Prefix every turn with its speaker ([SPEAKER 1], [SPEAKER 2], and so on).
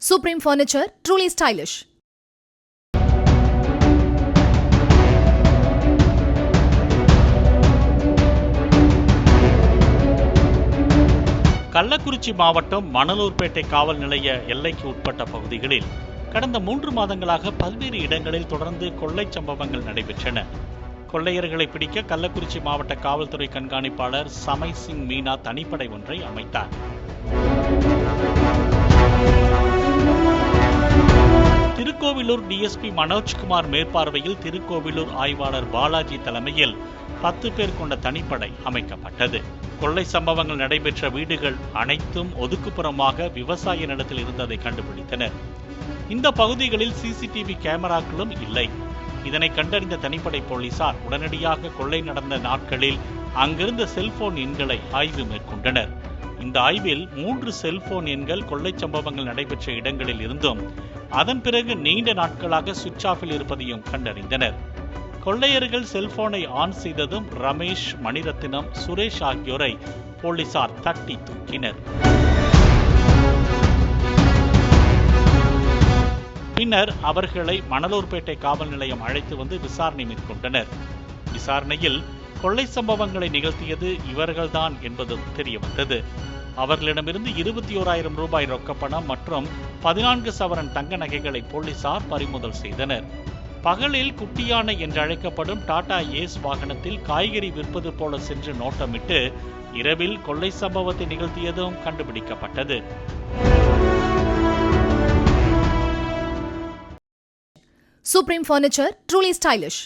[SPEAKER 1] Supreme Furniture, truly stylish.
[SPEAKER 2] Kallakurichi மாவட்டம் மணலூர்பேட்டை காவல் நிலைய எல்லைக்கு உட்பட்ட பகுதிகளில் கடந்த 3 மாதங்களாக பல்வேறு இடங்களில் தொடர்ந்து கொள்ளை சம்பவங்கள் நடைபெற்றன. கொள்ளையர்களை பிடிக்க கள்ளக்குறிச்சி மாவட்ட காவல்துறை கண்காணிப்பாளர் சமை சிங் மீனா தனிப்படை ஒன்றை அமைத்தார். திருக்கோவிலூர் டிஎஸ்பி மனோஜ்குமார் மேற்பார்வையில் திருக்கோவிலூர் ஆய்வாளர் பாலாஜி தலைமையில் 10 பேர் கொண்ட தனிப்படை அமைக்கப்பட்டது. கொள்ளை சம்பவங்கள் நடைபெற்ற வீடுகள் அனைத்தும் ஒதுக்குப்புறமாக விவசாய நிலத்தில் இருந்ததை கண்டுபிடித்தனர். இந்த பகுதிகளில் சிசிடிவி கேமராக்களும் இல்லை. இதனை கண்டறிந்த தனிப்படை போலீசார் உடனடியாக கொள்ளை நடந்த நாட்களில் அங்கிருந்த செல்போன் எண்களை ஆய்வு மேற்கொண்டனர். இந்த ஆய்வில் 3 செல்போன் எண்கள் கொள்ளை சம்பவங்கள் நடைபெற்ற இடங்களில் இருந்தும் அதன் பிறகு நீண்ட நாட்களாக சுவிட்ச் ஆஃபில் இருப்பதையும் கண்டறிந்தனர். கொள்ளையர்கள் செல்போனை ஆன் செய்ததும் ரமேஷ், மணிரத்தினம், சுரேஷ் ஆகியோரை போலீசார் தட்டி தூக்கினர். பின்னர் அவர்களை மணலூர்பேட்டை காவல் நிலையம் அழைத்து வந்து விசாரணை மேற்கொண்டனர். விசாரணையில் கொள்ளை சம்பவங்களை நிகழ்த்தியது இவர்கள்தான் என்பதும் தெரியவந்தது. அவர்களிடமிருந்து 21,000 ரூபாய் ரொக்கப்பணம் மற்றும் 14 சவரன் தங்க நகைகளை போலீசார் பறிமுதல் செய்தனர். பகலில் குட்டியானை என்று அழைக்கப்படும் டாடா ஏஸ் வாகனத்தில் காய்கறி விற்பது போல சென்று நோட்டமிட்டு இரவில் கொள்ளை சம்பவத்தை நிகழ்த்தியதும் கண்டுபிடிக்கப்பட்டது.
[SPEAKER 1] Supreme Furniture, truly stylish.